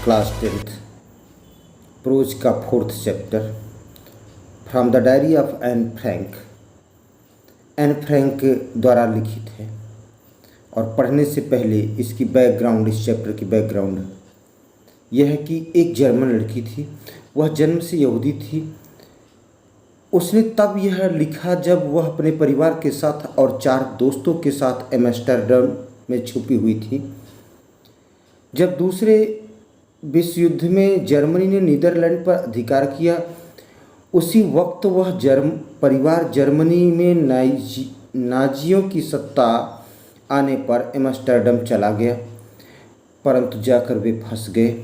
Class 10th pros का 4th chapter from the diary of Anne Frank. Anne Frank द्वारा लिखित है और पढ़ने से पहले इसकी बैकग्राउंड, इस चैप्टर की बैकग्राउंड यह है कि एक जर्मन लड़की थी। वह जन्म से यहूदी थी। उसने तब यह लिखा जब वह अपने परिवार के साथ और 4 दोस्तों के साथ एम्स्टर्डम में छुपी हुई थी। जब दूसरे विश्व युद्ध में जर्मनी ने नीदरलैंड पर अधिकार किया, उसी वक्त वह परिवार जर्मनी में नाजियों की सत्ता आने पर एम्स्टर्डम चला गया, परंतु जाकर वे फंस गए।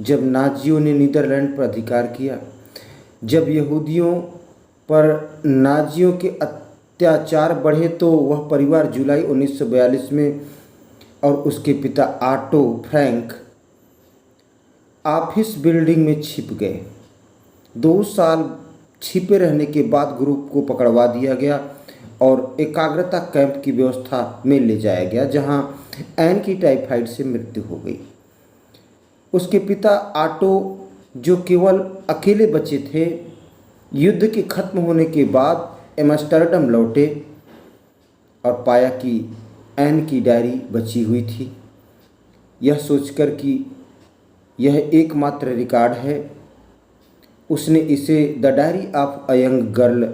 जब नाजियों ने नीदरलैंड पर अधिकार किया, जब यहूदियों पर नाजियों के अत्याचार बढ़े, तो वह परिवार जुलाई 1942 में और उसके पिता ऑटो फ्रैंक ऑफिस बिल्डिंग में छिप गए। 2 साल छिपे रहने के बाद ग्रुप को पकड़वा दिया गया और एकाग्रता कैंप की व्यवस्था में ले जाया गया, जहां एन की टाइफाइड से मृत्यु हो गई। उसके पिता ऑटो, जो केवल अकेले बचे थे, युद्ध के खत्म होने के बाद एम्स्टर्डम लौटे और पाया कि एन की डायरी बची हुई थी। यह सोचकर कि यह एकमात्र रिकॉर्ड है, उसने इसे the diary of a young girl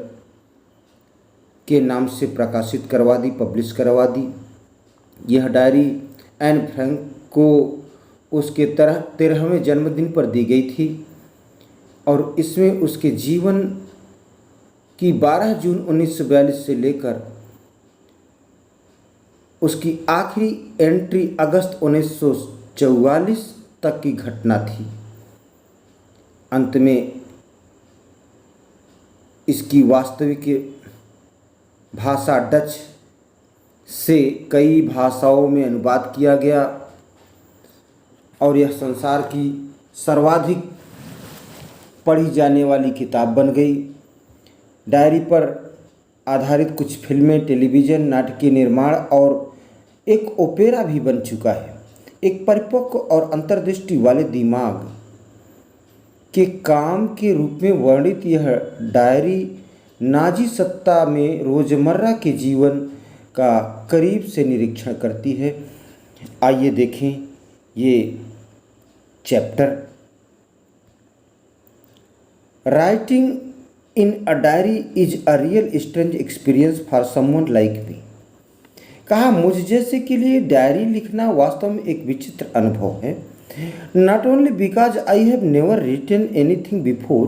के नाम से प्रकाशित करवा दी, पब्लिश करवा दी। यह डायरी एन फ्रैंक को उसके 13वें जन्मदिन पर दी गई थी और इसमें उसके जीवन की 12 जून 1942 से लेकर उसकी आखिरी एंट्री अगस्त 1944 तक की घटना थी। अंत में इसकी वास्तविक भाषा डच से कई भाषाओं में अनुवाद किया गया और यह संसार की सर्वाधिक पढ़ी जाने वाली किताब बन गई। डायरी पर आधारित कुछ फिल्में, टेलीविज़न, नाटकीय निर्माण और एक ओपेरा भी बन चुका है। एक परिपक्व और अंतर्दृष्टि वाले दिमाग के काम के रूप में वर्णित यह डायरी नाजी सत्ता में रोज़मर्रा के जीवन का करीब से निरीक्षण करती है। आइए देखें ये chapter. Writing in a diary is a real strange experience for someone like me. कहा, मुझ जैसे के लिए डायरी लिखना वास्तव में एक विचित्र अनुभव है। Not only because I have never written anything before,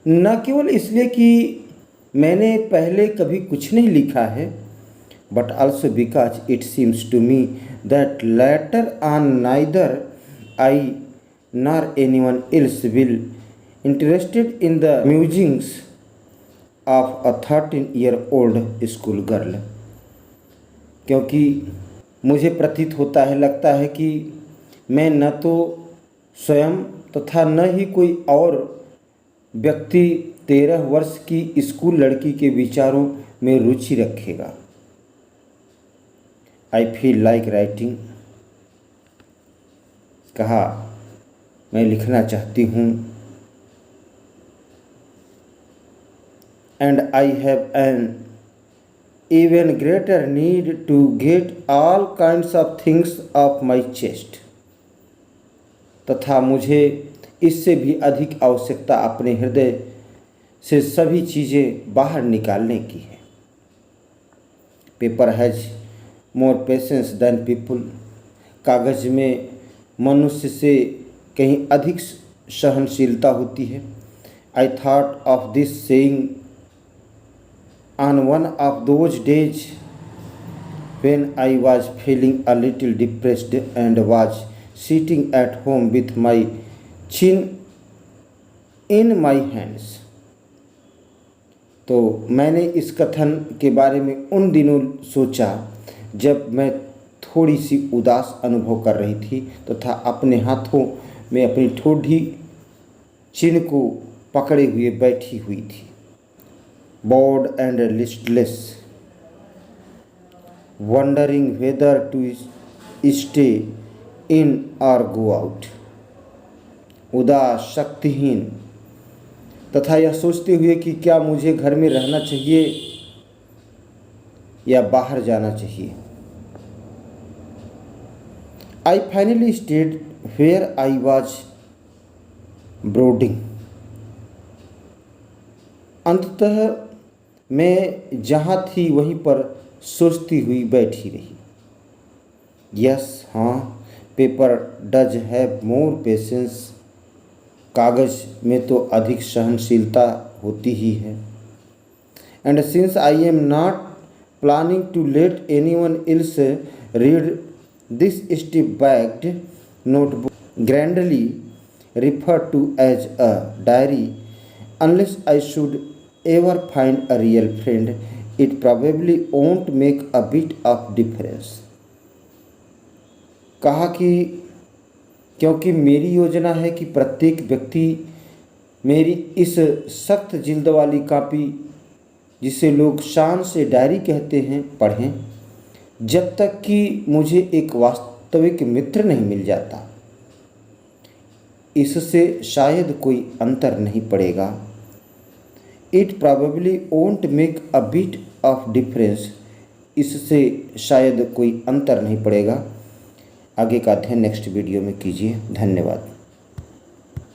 न केवल इसलिए कि मैंने पहले कभी कुछ नहीं लिखा है, but also because it seems to me that later on neither I nor anyone else will interested in the musings of a 13-year-old school girl. क्योंकि मुझे प्रतीत होता है, लगता है कि मैं न तो स्वयं तथा न ही कोई और व्यक्ति 13 वर्ष की स्कूल लड़की के विचारों में रुचि रखेगा। I feel like writing. कहा, मैं लिखना चाहती हूँ। And I have an even greater need to get all kinds of things off my chest। तथा मुझे इससे भी अधिक आवश्यकता अपने हृदय से सभी चीज़ें बाहर निकालने की है। Paper has more patience than people. कागज़ में मनुष्य से कहीं अधिक सहनशीलता होती है। I thought of this saying on one of those days when I was feeling a little depressed and was sitting at home with my chin in my hands। तो मैंने इस कथन के बारे में उन दिनों सोचा जब मैं थोड़ी सी उदास अनुभव कर रही थी तथा अपने हाथों में अपनी ठोड़ी चिन्ह को पकड़े हुए बैठी हुई थी। bored and listless, wondering whether to stay in or go out। उदास, शक्तिहीन तथा यह सोचते हुए कि क्या मुझे घर में रहना चाहिए या बाहर जाना चाहिए। I finally stayed where I was brooding. अंततः मैं जहाँ थी वहीं पर सोचती हुई बैठी रही। यस, हाँ, paper does have more patience. कागज़ में तो अधिक सहनशीलता होती ही है। And since I am not planning to let anyone else read this stiff backed notebook, grandly referred to as a diary, unless I should ever find a real friend, it probably won't make a bit of difference। कहा कि क्योंकि मेरी योजना है कि प्रत्येक व्यक्ति मेरी इस सख्त जिल्द वाली कॉपी, जिसे लोग शान से डायरी कहते हैं, पढ़ें जब तक कि मुझे एक वास्तविक मित्र नहीं मिल जाता। इससे शायद कोई अंतर नहीं पड़ेगा। It probably won't make a bit of difference. इससे शायद कोई अंतर नहीं पड़ेगा। आगे का अध्ययन नेक्स्ट वीडियो में कीजिए। धन्यवाद।